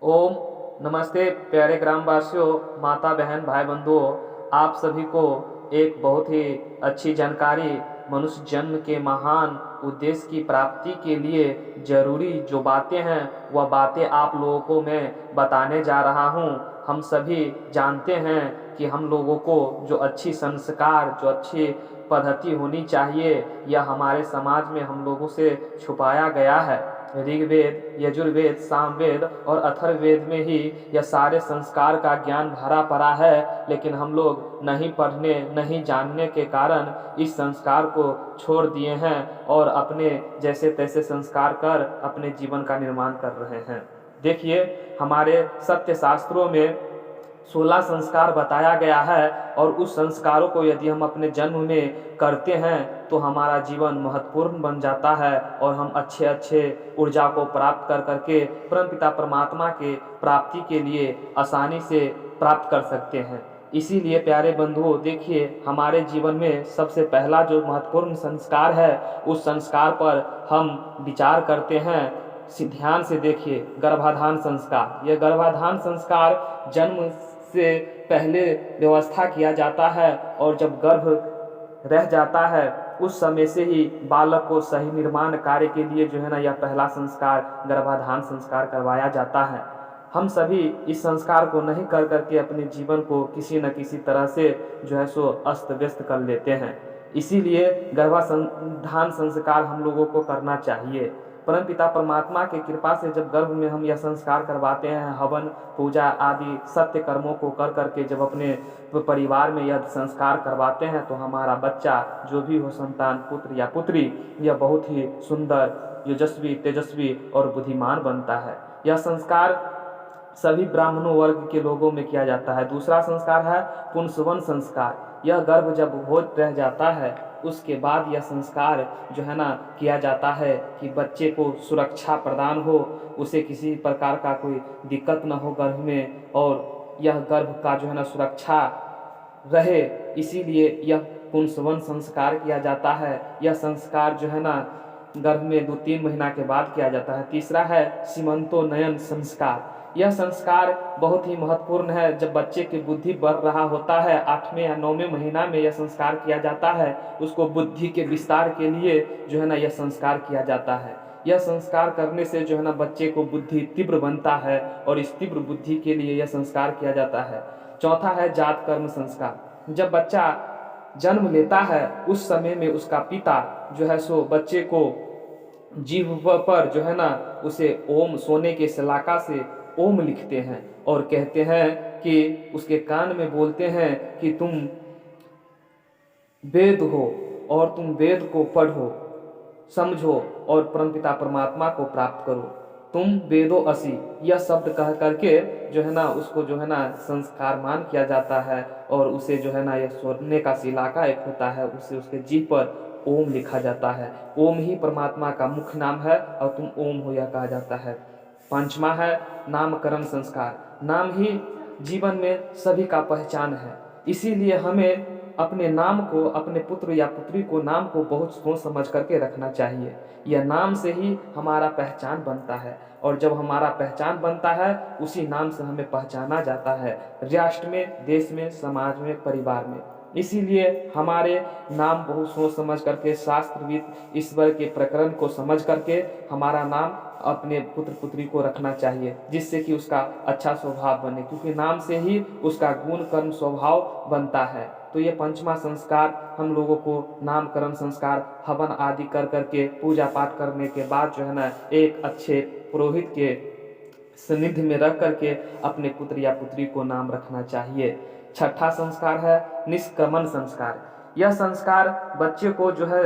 ओम नमस्ते प्यारे ग्रामवासियों, माता बहन भाई बंधुओं। आप सभी को एक बहुत ही अच्छी जानकारी मनुष्य जन्म के महान उद्देश्य की प्राप्ति के लिए जरूरी जो बातें हैं वह बातें आप लोगों को मैं बताने जा रहा हूँ। हम सभी जानते हैं कि हम लोगों को जो अच्छी संस्कार जो अच्छी पद्धति होनी चाहिए यह हमारे समाज में हम लोगों से छुपाया गया है। ऋग्वेद, यजुर्वेद, सामवेद और अथर्ववेद में ही यह सारे संस्कार का ज्ञान भरा पड़ा है, लेकिन हम लोग नहीं पढ़ने नहीं जानने के कारण इस संस्कार को छोड़ दिए हैं और अपने जैसे तैसे संस्कार कर अपने जीवन का निर्माण कर रहे हैं। देखिए, हमारे सत्य शास्त्रों में 16 संस्कार बताया गया है और उस संस्कारों को यदि हम अपने जन्म में करते हैं तो हमारा जीवन महत्वपूर्ण बन जाता है और हम अच्छे अच्छे ऊर्जा को प्राप्त कर करके परमपिता परमात्मा के प्राप्ति के लिए आसानी से प्राप्त कर सकते हैं। इसीलिए प्यारे बंधुओं, देखिए, हमारे जीवन में सबसे पहला जो महत्वपूर्ण संस्कार है उस संस्कार पर हम विचार करते हैं। ध्यान से देखिए, गर्भाधान संस्कार। यह गर्भाधान संस्कार जन्म से पहले व्यवस्था किया जाता है और जब गर्भ रह जाता है उस समय से ही बालक को सही निर्माण कार्य के लिए जो है ना यह पहला संस्कार गर्भाधान संस्कार करवाया जाता है। हम सभी इस संस्कार को नहीं कर करके अपने जीवन को किसी न किसी तरह से जो है सो अस्त व्यस्त कर लेते हैं। इसीलिए गर्भाधान संस्कार हम लोगों को करना चाहिए। परमपिता परमात्मा की कृपा से जब गर्भ में हम यह संस्कार करवाते हैं, हवन पूजा आदि सत्य कर्मों को कर करके जब अपने परिवार में यह संस्कार करवाते हैं तो हमारा बच्चा जो भी हो, संतान पुत्र या पुत्री, यह बहुत ही सुंदर, यशस्वी, तेजस्वी और बुद्धिमान बनता है। यह संस्कार सभी ब्राह्मणों वर्ग के लोगों में किया जाता है। दूसरा संस्कार है पुंसवन संस्कार। यह गर्भ जब हो रह जाता है उसके बाद यह संस्कार जो है ना किया जाता है कि बच्चे को सुरक्षा प्रदान हो, उसे किसी प्रकार का कोई दिक्कत न हो गर्भ में, और यह गर्भ का जो है ना सुरक्षा रहे, इसीलिए यह पुंसवन संस्कार किया जाता है। यह संस्कार जो है ना गर्भ में 2-3 महीना के बाद किया जाता है। तीसरा है सीमंतोन्नयन संस्कार। यह संस्कार बहुत ही महत्वपूर्ण है। जब बच्चे की बुद्धि बढ़ रहा होता है 8वें या 9वें महीना में यह संस्कार किया जाता है, उसको बुद्धि के विस्तार के लिए जो है ना यह संस्कार किया जाता है। यह संस्कार करने से जो है ना बच्चे को बुद्धि तीव्र बनता है और इस तीव्र बुद्धि के लिए यह संस्कार किया जाता है। चौथा है जात कर्म संस्कार। जब बच्चा जन्म लेता है उस समय में उसका पिता जो है सो बच्चे को जीभ पर जो है ना उसे ओम, सोने के सलाका से ओम लिखते हैं और कहते हैं कि उसके कान में बोलते हैं कि तुम वेद हो और तुम वेद को पढ़ो, समझो और परमपिता परमात्मा को प्राप्त करो, तुम वेदो असी। यह शब्द कह करके जो है ना उसको जो है ना संस्कार मान किया जाता है और उसे जो है ना यह सोने का सिलाका एक होता है, उसे उसके जीभ पर ओम लिखा जाता है। ओम ही परमात्मा का मुख्य नाम है और तुम ओम हो यह कहा जाता है। पांचवा है नामकरण संस्कार। नाम ही जीवन में सभी का पहचान है, इसीलिए हमें अपने नाम को, अपने पुत्र या पुत्री को नाम को बहुत सोच समझ करके रखना चाहिए। यह नाम से ही हमारा पहचान बनता है और जब हमारा पहचान बनता है उसी नाम से हमें पहचाना जाता है, राष्ट्र में, देश में, समाज में, परिवार में। इसीलिए हमारे नाम बहुत सोच समझ करके, शास्त्रविद ईश्वर के प्रकरण को समझ करके हमारा नाम अपने पुत्र पुत्री को रखना चाहिए, जिससे कि उसका अच्छा स्वभाव बने, क्योंकि नाम से ही उसका गुण कर्म स्वभाव बनता है। तो ये पंचमा संस्कार हम लोगों को नामकरण संस्कार हवन आदि कर करके पूजा पाठ करने के बाद जो है ना एक अच्छे पुरोहित के सानिध्य में रख करके अपने पुत्र या पुत्री को नाम रखना चाहिए। छठा संस्कार है निष्क्रमण संस्कार। यह संस्कार बच्चे को जो है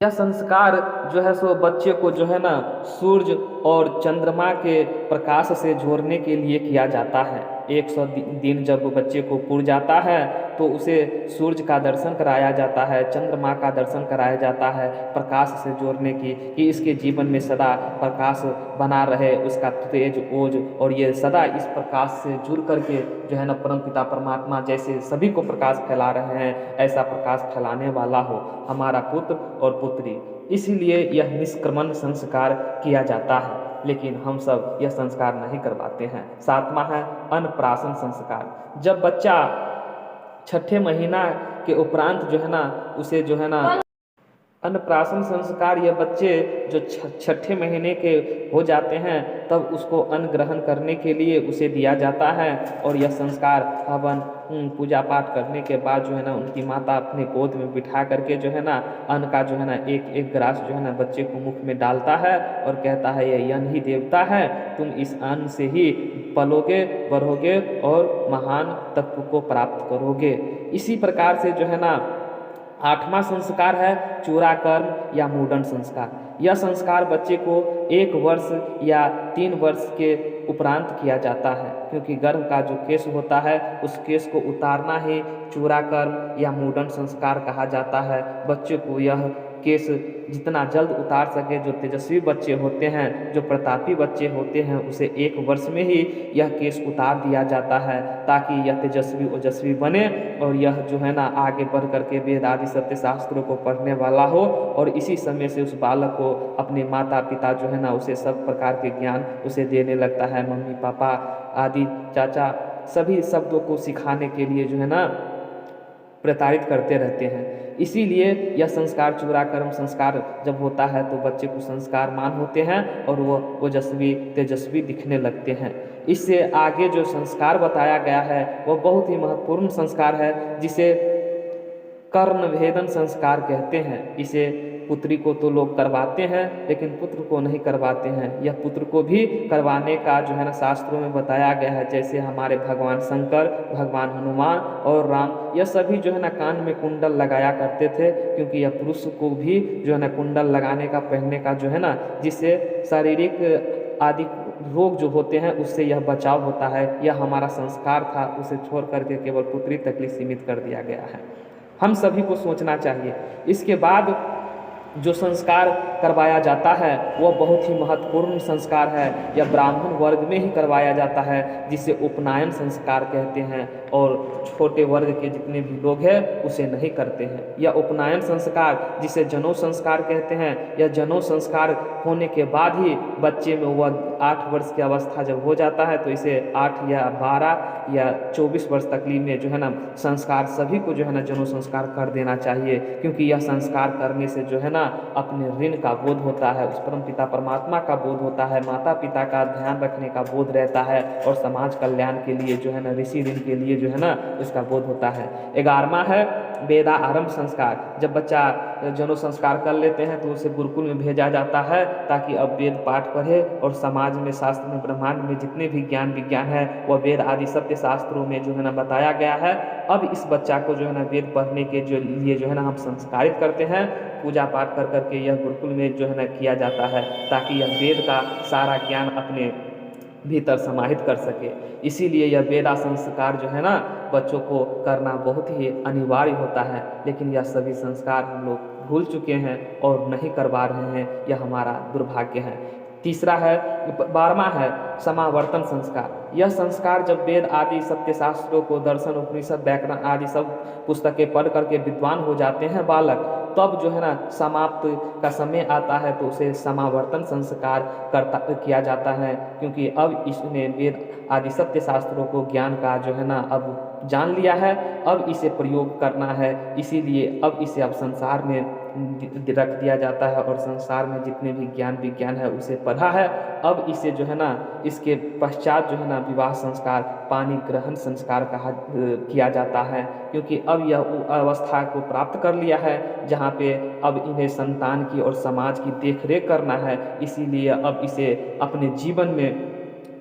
यह संस्कार जो है सो बच्चे को जो है ना सूर्य और चंद्रमा के प्रकाश से जोड़ने के लिए किया जाता है। 100 दिन जब बच्चे को पूर जाता है तो उसे सूर्य का दर्शन कराया जाता है, चंद्रमा का दर्शन कराया जाता है, प्रकाश से जोड़ने की, कि इसके जीवन में सदा प्रकाश बना रहे, उसका तेज ओज, और ये सदा इस प्रकाश से जुड़ करके जो है ना परमपिता परमात्मा जैसे सभी को प्रकाश फैला रहे हैं ऐसा प्रकाश फैलाने वाला हो हमारा पुत्र और पुत्री। इसीलिए यह निष्क्रमण संस्कार किया जाता है। लेकिन हम सब यह संस्कार नहीं करवाते हैं। 7वां है अन्नप्राशन संस्कार। जब बच्चा छठे महीना के उपरांत जो है ना उसे जो है ना अन्नप्राशन संस्कार, यह बच्चे जो छठे महीने के हो जाते हैं तब उसको अन्न ग्रहण करने के लिए उसे दिया जाता है। और यह संस्कार हवन पूजा पाठ करने के बाद जो है ना उनकी माता अपने गोद में बिठा करके जो है ना अन्न का जो है ना एक एक ग्रास जो है ना बच्चे को मुख में डालता है और कहता है यह अन्न ही देवता है, तुम इस अन्न से ही पलोगे, बढ़ोगे और महान तत्व को प्राप्त करोगे। इसी प्रकार से जो है ना 8वां संस्कार है चूड़ाकर्म या मुंडन संस्कार। यह संस्कार बच्चे को 1 वर्ष या 3 वर्ष के उपरांत किया जाता है, क्योंकि गर्भ का जो केश होता है उस केश को उतारना ही चूड़ाकर्म या मुंडन संस्कार कहा जाता है। बच्चे को यह केश जितना जल्द उतार सके, जो तेजस्वी बच्चे होते हैं, जो प्रतापी बच्चे होते हैं, उसे 1 वर्ष में ही यह केश उतार दिया जाता है ताकि यह तेजस्वी ओजस्वी बने और यह जो है ना आगे बढ़ करके वेद आदि सत्य शास्त्रों को पढ़ने वाला हो। और इसी समय से उस बालक को अपने माता पिता जो है ना उसे सब प्रकार के ज्ञान उसे देने लगता है। मम्मी पापा आदि चाचा सभी शब्दों को सिखाने के लिए जो है ना प्रताड़ित करते रहते हैं। इसीलिए यह संस्कार चूड़ाकर्म संस्कार जब होता है तो बच्चे को संस्कारमान होते हैं और वो ओजस्वी तेजस्वी दिखने लगते हैं। इससे आगे जो संस्कार बताया गया है वह बहुत ही महत्वपूर्ण संस्कार है, जिसे कर्ण भेदन संस्कार कहते हैं। इसे पुत्री को तो लोग करवाते हैं लेकिन पुत्र को नहीं करवाते हैं। यह पुत्र को भी करवाने का जो है ना शास्त्रों में बताया गया है। जैसे हमारे भगवान शंकर, भगवान हनुमान और राम, यह सभी जो है ना कान में कुंडल लगाया करते थे, क्योंकि यह पुरुष को भी जो है ना कुंडल लगाने का, पहनने का जो है ना, जिससे शारीरिक आदि रोग जो होते हैं उससे यह बचाव होता है। यह हमारा संस्कार था, उसे छोड़ करके केवल पुत्री तक ही सीमित कर दिया गया है। हम सभी को सोचना चाहिए। इसके बाद जो संस्कार करवाया जाता है वह बहुत ही महत्वपूर्ण संस्कार है। यह ब्राह्मण वर्ग में ही करवाया जाता है, जिसे उपनयन संस्कार कहते हैं, और छोटे वर्ग के जितने भी लोग हैं उसे नहीं करते हैं। यह उपनयन संस्कार, जिसे जनेऊ संस्कार कहते हैं, यह जनेऊ संस्कार होने के बाद ही बच्चे में वह 8 वर्ष की अवस्था जब हो जाता है तो इसे 8 या 12 या 24 वर्ष तक में जो है ना संस्कार सभी को जो है ना जनेऊ संस्कार कर देना चाहिए, क्योंकि यह संस्कार करने से जो है ना अपने ऋण का बोध होता है, उस परम पिता परमात्मा का बोध होता है, माता पिता का ध्यान रखने का बोध रहता है और समाज कल्याण के लिए जो है ना ऋषि ऋण के लिए जो है ना उसका बोध होता है। 11वां है वेदा आरंभ संस्कार। जब बच्चा जनेऊ संस्कार कर लेते हैं तो उसे गुरुकुल में भेजा जाता है ताकि अब वेद पाठ पढ़े और समाज में, शास्त्र में, ब्रह्मांड में जितने भी ज्ञान विज्ञान है वह वेद आदि सत्य शास्त्रों में जो है ना बताया गया है। अब इस बच्चा को जो है ना वेद पढ़ने के लिए जो है ना हम संस्कारित करते हैं, पूजा पाठ कर करके यह गुरुकुल में जो है ना किया जाता है ताकि यह वेद का सारा ज्ञान अपने भीतर समाहित कर सके। इसीलिए यह वेदा संस्कार जो है ना बच्चों को करना बहुत ही अनिवार्य होता है, लेकिन यह सभी संस्कार हम लोग भूल चुके हैं और नहीं करवा रहे हैं, यह हमारा दुर्भाग्य है। तीसरा है 12वां है समावर्तन संस्कार। यह संस्कार जब वेद आदि सत्य शास्त्रों को, दर्शन उपनिषद व्याकरण आदि सब पुस्तकें पढ़ करके विद्वान हो जाते हैं बालक, तब जो है ना समाप्त का समय आता है तो उसे समावर्तन संस्कार किया जाता है, क्योंकि अब इसने वेद आदि सत्य शास्त्रों को, ज्ञान का जो है ना अब जान लिया है, अब इसे प्रयोग करना है। इसीलिए अब इसे अब संसार में रख दिया जाता है और संसार में जितने भी ज्ञान विज्ञान है उसे पढ़ा है। अब इसे जो है ना इसके पश्चात जो है ना विवाह संस्कार, पानी ग्रहण संस्कार किया जाता है, क्योंकि अब यह अवस्था को प्राप्त कर लिया है जहाँ पे अब इन्हें संतान की और समाज की देखरेख करना है। इसीलिए अब इसे अपने जीवन में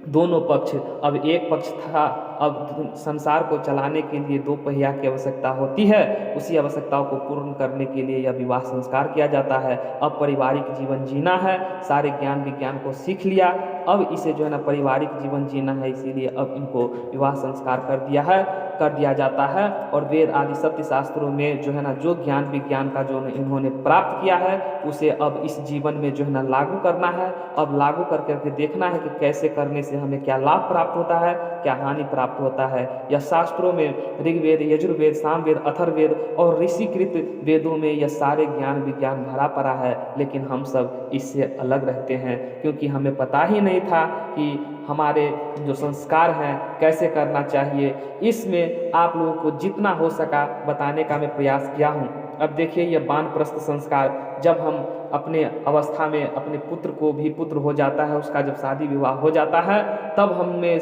दोनों पक्ष, अब एक पक्ष था, अब संसार को चलाने के लिए 2 पहिया की आवश्यकता होती है, उसी आवश्यकताओं को पूर्ण करने के लिए यह विवाह संस्कार किया जाता है। अब पारिवारिक जीवन जीना है, सारे ज्ञान विज्ञान को सीख लिया, अब इसे जो है ना पारिवारिक जीवन जीना है, इसीलिए अब इनको विवाह संस्कार कर दिया जाता है। और वेद आदि सत्य शास्त्रों में जो है ना जो ज्ञान विज्ञान का जो इन्होंने प्राप्त किया है उसे अब इस जीवन में जो है ना लागू करना है। अब लागू करके देखना है कि कैसे करने से से हमें क्या लाभ प्राप्त होता है, क्या हानि प्राप्त होता है। यह शास्त्रों में ऋग्वेद, यजुर्वेद, सामवेद, अथर्ववेद और ऋषिकृत वेदों में यह सारे ज्ञान विज्ञान भरा पड़ा है, लेकिन हम सब इससे अलग रहते हैं क्योंकि हमें पता ही नहीं था कि हमारे जो संस्कार हैं कैसे करना चाहिए। इसमें आप लोगों को जितना हो सका बताने का मैं प्रयास किया हूँ। अब देखिए यह वानप्रस्थ संस्कार, जब हम अपने अवस्था में अपने पुत्र को भी पुत्र हो जाता है, उसका जब शादी विवाह हो जाता है, तब हमने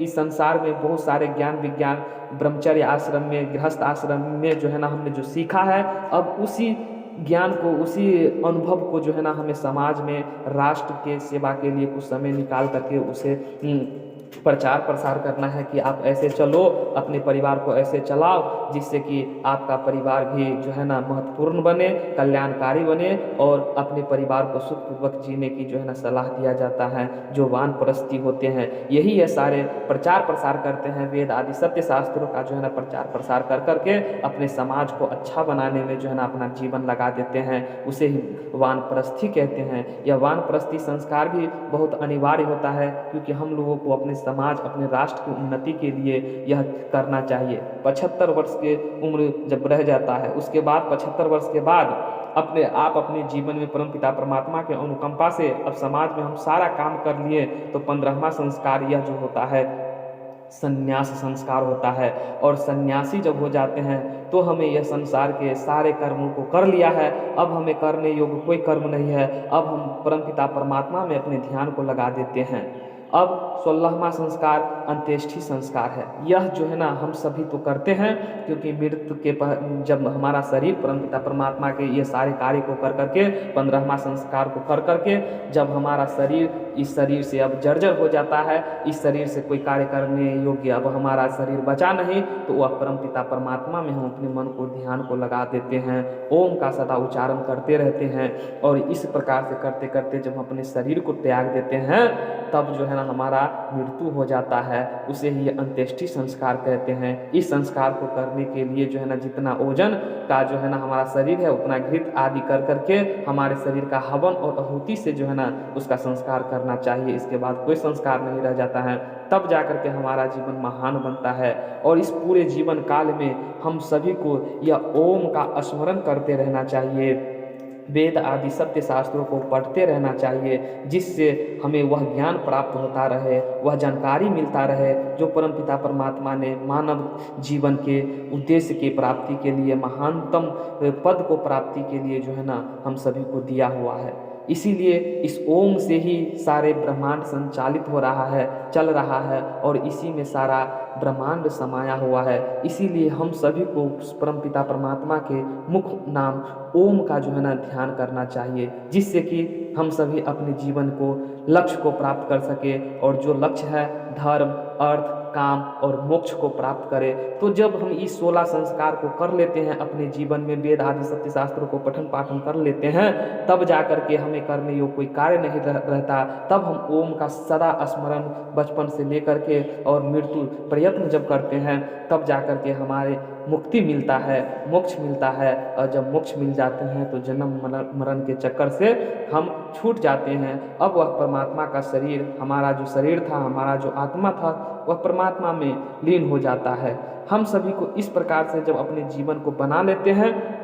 इस संसार में बहुत सारे ज्ञान विज्ञान ब्रह्मचर्य आश्रम में, गृहस्थ आश्रम में जो है ना हमने जो सीखा है, अब उसी ज्ञान को, उसी अनुभव को जो है ना हमें समाज में राष्ट्र के सेवा के लिए कुछ समय निकाल करके उसे प्रचार प्रसार करना है कि आप ऐसे चलो, अपने परिवार को ऐसे चलाओ जिससे कि आपका परिवार भी जो है ना महत्वपूर्ण बने, कल्याणकारी बने और अपने परिवार को सुखपूर्वक जीने की जो है ना सलाह दिया जाता है। जो वानप्रस्थी होते हैं यही ये सारे प्रचार प्रसार करते हैं, वेद आदि सत्य शास्त्रों का जो है ना प्रचार प्रसार कर करके अपने समाज को अच्छा बनाने में जो है ना अपना जीवन लगा देते हैं, उसे ही वानप्रस्थी कहते हैं। यह वानप्रस्थी संस्कार भी बहुत अनिवार्य होता है क्योंकि हम लोगों को अपने समाज, अपने राष्ट्र की उन्नति के लिए यह करना चाहिए। 75 वर्ष की उम्र जब रह जाता है, उसके बाद 75 वर्ष के बाद अपने जीवन में परमपिता परमात्मा के अनुकंपा से अब समाज में हम सारा काम कर लिए तो 15वां संस्कार यह जो होता है संन्यास संस्कार होता है। और सन्यासी जब हो जाते हैं तो हमें यह संसार के सारे कर्मों को कर लिया है, अब हमें करने योग्य कोई कर्म नहीं है, अब हम परमपिता परमात्मा में अपने ध्यान को लगा देते हैं। अब 16वां संस्कार अंत्येष्टि संस्कार है। यह जो है ना हम सभी तो करते हैं क्योंकि मृत्यु के जब हमारा शरीर परमपिता परमात्मा के ये सारे कार्य को कर करके 15वां संस्कार को कर करके जब हमारा शरीर इस शरीर से अब जर्जर हो जाता है, इस शरीर से कोई कार्य करने योग्य अब हमारा शरीर बचा नहीं, तो वह परमपिता परमात्मा में हम अपने मन को ध्यान को लगा देते हैं, ओम का सदा उच्चारण करते रहते हैं और इस प्रकार से करते करते जब हम अपने शरीर को त्याग देते हैं तब जो है ना हमारा मृत्यु हो जाता है। उसे ही अंत्येष्टि संस्कार कहते हैं। इस संस्कार को करने के लिए जो है ना जितना ओजन का जो है ना हमारा शरीर है उतना घृत आदि कर करके हमारे शरीर का हवन और आहुति से जो है ना उसका संस्कार करना चाहिए। इसके बाद कोई संस्कार नहीं रह जाता है, तब जा कर के हमारा जीवन महान बनता है। और इस पूरे जीवन काल में हम सभी को यह ओम का स्मरण करते रहना चाहिए, वेद आदि सत्य शास्त्रों को पढ़ते रहना चाहिए, जिससे हमें वह ज्ञान प्राप्त होता रहे, वह जानकारी मिलता रहे जो परमपिता परमात्मा ने मानव जीवन के उद्देश्य की प्राप्ति के लिए, महानतम पद को प्राप्ति के लिए जो है ना हम सभी को दिया हुआ है। इसीलिए इस ओम से ही सारे ब्रह्मांड संचालित हो रहा है, चल रहा है और इसी में सारा ब्रह्मांड समाया हुआ है। इसीलिए हम सभी को परमपिता परमात्मा के मुख नाम ओम का जो है ना ध्यान करना चाहिए, जिससे कि हम सभी अपने जीवन को, लक्ष्य को प्राप्त कर सके। और जो लक्ष्य है धर्म, अर्थ, काम और मोक्ष को प्राप्त करें। तो जब हम इस 16 संस्कार को कर लेते हैं अपने जीवन में, वेद आदि सत्य शास्त्रों को पठन पाठन कर लेते हैं, तब जा कर के हमें करने योग्य कोई कार्य नहीं रहता। तब हम ओम का सदा स्मरण बचपन से लेकर के और मृत्यु प्रयत्न जब करते हैं तब जा कर के हमारे मुक्ति मिलता है, मोक्ष मिलता है। और जब मोक्ष मिल जाते हैं तो जन्म मरण के चक्कर से हम छूट जाते हैं। अब वह परमात्मा का शरीर, हमारा जो शरीर था, हमारा जो आत्मा था, वह परमात्मा में लीन हो जाता है। हम सभी को इस प्रकार से जब अपने जीवन को बना लेते हैं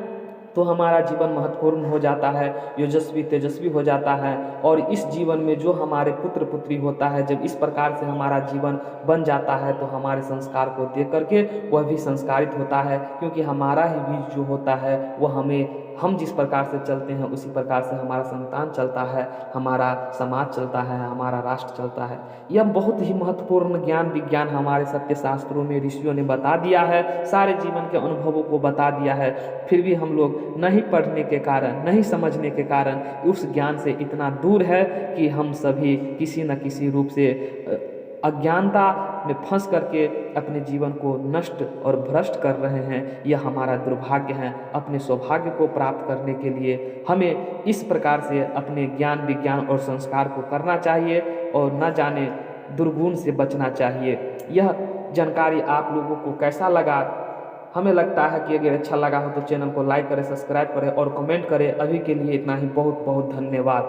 तो हमारा जीवन महत्वपूर्ण हो जाता है, यशस्वी तेजस्वी हो जाता है। और इस जीवन में जो हमारे पुत्र पुत्री होता है, जब इस प्रकार से हमारा जीवन बन जाता है तो हमारे संस्कार को देख करके वह भी संस्कारित होता है, क्योंकि हमारा ही बीज जो होता है वह हम जिस प्रकार से चलते हैं उसी प्रकार से हमारा संतान चलता है, हमारा समाज चलता है, हमारा राष्ट्र चलता है। यह बहुत ही महत्वपूर्ण ज्ञान विज्ञान हमारे सत्य शास्त्रों में ऋषियों ने बता दिया है, सारे जीवन के अनुभवों को बता दिया है। फिर भी हम लोग नहीं पढ़ने के कारण, नहीं समझने के कारण उस ज्ञान से इतना दूर है कि हम सभी किसी न किसी रूप से अज्ञानता में फंस करके अपने जीवन को नष्ट और भ्रष्ट कर रहे हैं। यह हमारा दुर्भाग्य है। अपने सौभाग्य को प्राप्त करने के लिए हमें इस प्रकार से अपने ज्ञान विज्ञान और संस्कार को करना चाहिए और न जाने दुर्गुण से बचना चाहिए। यह जानकारी आप लोगों को कैसा लगा? हमें लगता है कि अगर अच्छा लगा हो तो चैनल को लाइक करें, सब्सक्राइब करें और कमेंट करें। अभी के लिए इतना ही। बहुत बहुत धन्यवाद।